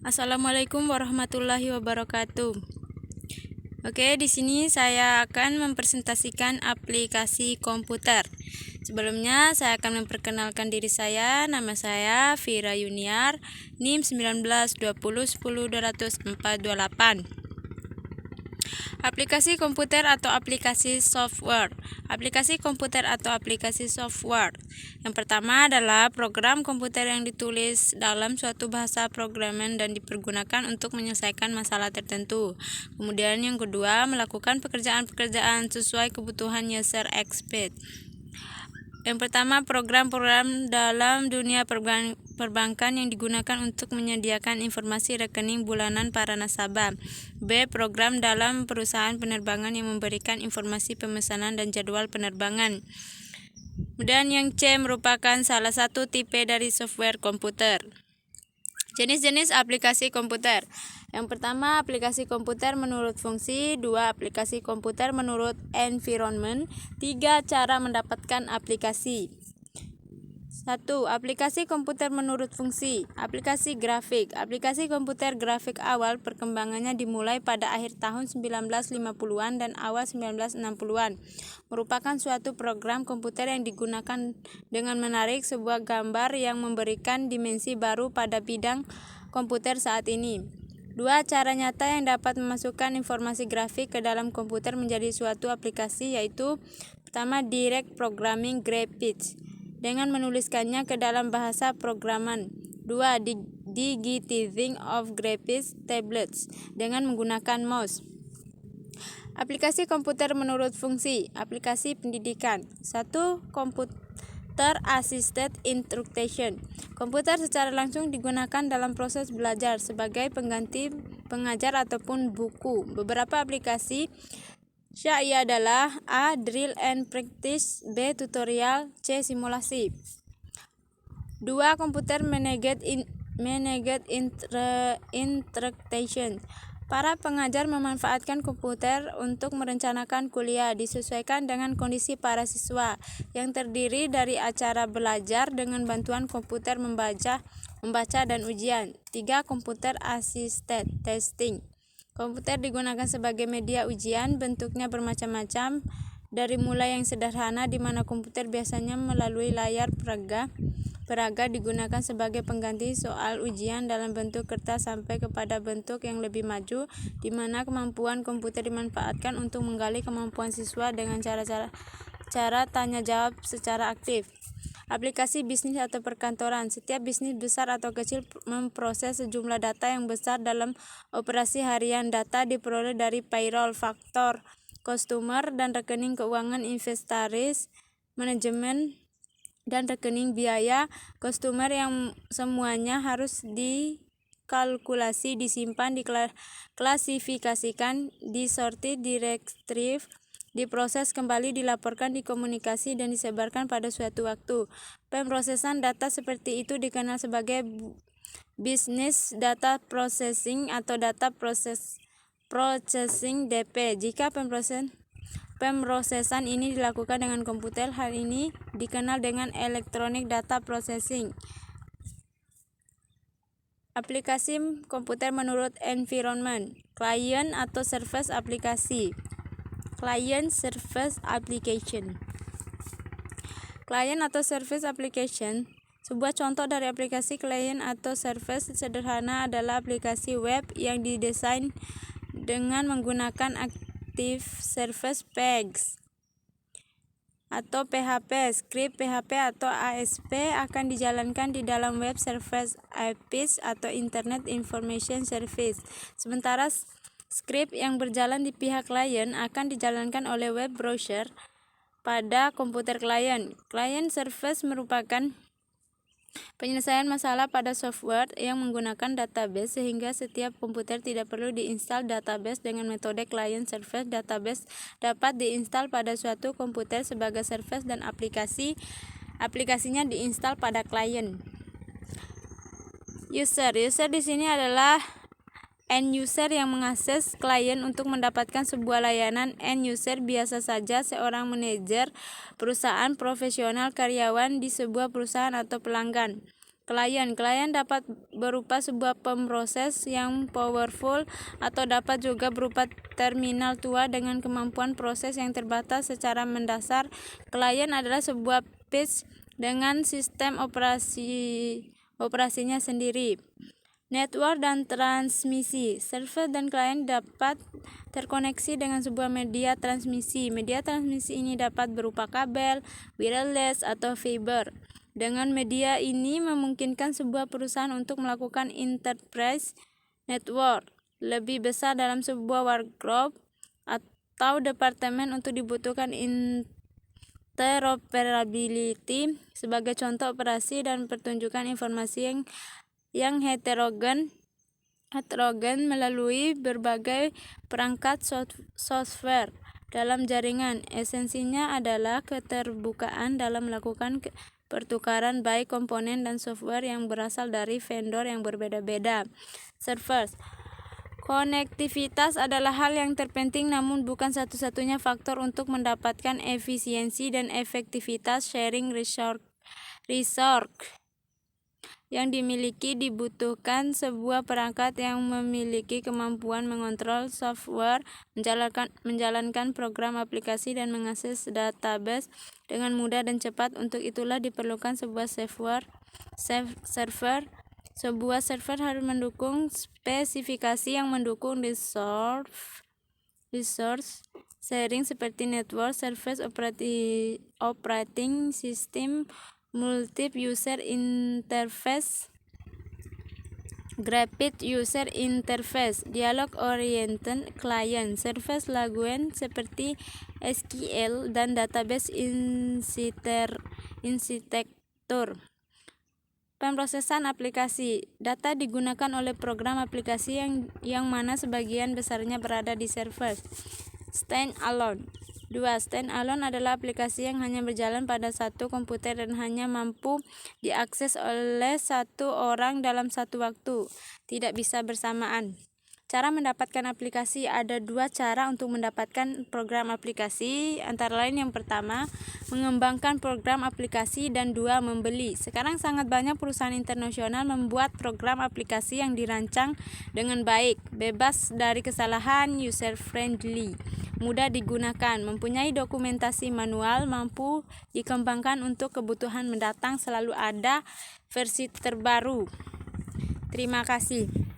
Assalamualaikum warahmatullahi wabarakatuh. Oke, di sini saya akan mempresentasikan aplikasi komputer. Sebelumnya, saya akan memperkenalkan diri saya. Nama saya Vira Yuniar, NIM 1920100248. Aplikasi komputer atau aplikasi software. Aplikasi komputer atau aplikasi software. Yang pertama adalah program komputer yang ditulis dalam suatu bahasa programan dan dipergunakan untuk menyelesaikan masalah tertentu. Kemudian yang kedua, melakukan pekerjaan-pekerjaan sesuai kebutuhan user expert. Yang pertama, program-program dalam dunia perbankan yang digunakan untuk menyediakan informasi rekening bulanan para nasabah. B. Program dalam perusahaan penerbangan yang memberikan informasi pemesanan dan jadwal penerbangan. Kemudian yang C merupakan salah satu tipe dari software komputer. Jenis-jenis aplikasi komputer. Yang pertama, aplikasi komputer menurut fungsi. 2. Aplikasi komputer menurut environment. 3. Cara mendapatkan aplikasi. 1. Aplikasi komputer menurut fungsi. Aplikasi grafik. Aplikasi komputer grafik awal perkembangannya dimulai pada akhir tahun 1950-an dan awal 1960-an. Merupakan suatu program komputer yang digunakan dengan menarik sebuah gambar yang memberikan dimensi baru pada bidang komputer saat ini. 2. Cara nyata yang dapat memasukkan informasi grafik ke dalam komputer menjadi suatu aplikasi, yaitu pertama, direct programming graphics dengan menuliskannya ke dalam bahasa programan. 2. Digitizing of graphics tablets dengan menggunakan mouse. Aplikasi komputer menurut fungsi. Aplikasi pendidikan. 1. Computer Assisted Instruction. Komputer secara langsung digunakan dalam proses belajar sebagai pengganti pengajar ataupun buku. Beberapa aplikasi ia adalah A. Drill and practice, B. Tutorial, C. Simulasi. 2. Computer Managed Instruction. Para pengajar memanfaatkan komputer untuk merencanakan kuliah disesuaikan dengan kondisi para siswa, yang terdiri dari acara belajar dengan bantuan komputer membaca dan ujian. 3. Computer Assisted Testing. Komputer digunakan sebagai media ujian, bentuknya bermacam-macam, dari mulai yang sederhana di mana komputer biasanya melalui layar peraga digunakan sebagai pengganti soal ujian dalam bentuk kertas sampai kepada bentuk yang lebih maju di mana kemampuan komputer dimanfaatkan untuk menggali kemampuan siswa dengan cara tanya jawab secara aktif. Aplikasi bisnis atau perkantoran. Setiap bisnis besar atau kecil memproses sejumlah data yang besar dalam operasi harian. Data diperoleh dari payroll, faktor, customer, dan rekening keuangan, inventaris, manajemen, dan rekening biaya customer yang semuanya harus dikalkulasi, disimpan, diklasifikasikan, disortir, diretrieve, diproses kembali, dilaporkan, dikomunikasi, dan disebarkan pada suatu waktu. Pemrosesan data seperti itu dikenal sebagai business data processing atau data processing DP. Jika pemrosesan ini dilakukan dengan komputer, hal ini dikenal dengan electronic data processing. Aplikasi komputer menurut environment. Client atau service aplikasi. Client Service Application. Client atau Service Application. Sebuah contoh dari aplikasi client atau service sederhana adalah aplikasi web yang didesain dengan menggunakan Active Service Pages atau PHP. Script PHP atau ASP akan dijalankan di dalam web service APIs atau Internet Information Service. Sementara script yang berjalan di pihak klien akan dijalankan oleh web browser pada komputer klien. Client service merupakan penyelesaian masalah pada software yang menggunakan database sehingga setiap komputer tidak perlu diinstal database. Dengan metode client service, database dapat diinstal pada suatu komputer sebagai service dan aplikasinya diinstal pada klien. User di sini adalah end user yang mengakses klien untuk mendapatkan sebuah layanan. End user biasa saja seorang manajer perusahaan, profesional, karyawan di sebuah perusahaan atau pelanggan. Klien dapat berupa sebuah pemroses yang powerful atau dapat juga berupa terminal tua dengan kemampuan proses yang terbatas. Secara mendasar, klien adalah sebuah PC dengan sistem operasinya sendiri. Network dan transmisi. Server dan klien dapat terkoneksi dengan sebuah media transmisi. Media transmisi ini dapat berupa kabel, wireless, atau fiber. Dengan media ini memungkinkan sebuah perusahaan untuk melakukan enterprise network lebih besar dalam sebuah workgroup atau departemen untuk dibutuhkan interoperability. Sebagai contoh operasi dan pertunjukan informasi yang heterogen melalui berbagai perangkat software dalam jaringan. Esensinya adalah keterbukaan dalam melakukan pertukaran baik komponen dan software yang berasal dari vendor yang berbeda-beda. Servers. Konektivitas adalah hal yang terpenting namun bukan satu-satunya faktor untuk mendapatkan efisiensi dan efektivitas sharing resource yang dimiliki. Dibutuhkan sebuah perangkat yang memiliki kemampuan mengontrol software, menjalankan program aplikasi, dan mengakses database dengan mudah dan cepat. Untuk itulah diperlukan sebuah server. Sebuah server harus mendukung spesifikasi yang mendukung resource sharing seperti network, service, operating system, multi-user interface, graphic user interface, dialog-oriented client, service language seperti SQL, dan database arsitektur. Pemrosesan aplikasi. Data digunakan oleh program aplikasi yang mana sebagian besarnya berada di server. Standalone. 2. Standalone adalah aplikasi yang hanya berjalan pada satu komputer dan hanya mampu diakses oleh satu orang dalam satu waktu, tidak bisa bersamaan. Cara mendapatkan aplikasi. Ada dua cara untuk mendapatkan program aplikasi, antara lain yang pertama, mengembangkan program aplikasi, dan dua, membeli. Sekarang sangat banyak perusahaan internasional membuat program aplikasi yang dirancang dengan baik, bebas dari kesalahan, user-friendly, mudah digunakan, mempunyai dokumentasi manual, mampu dikembangkan untuk kebutuhan mendatang, selalu ada versi terbaru. Terima kasih.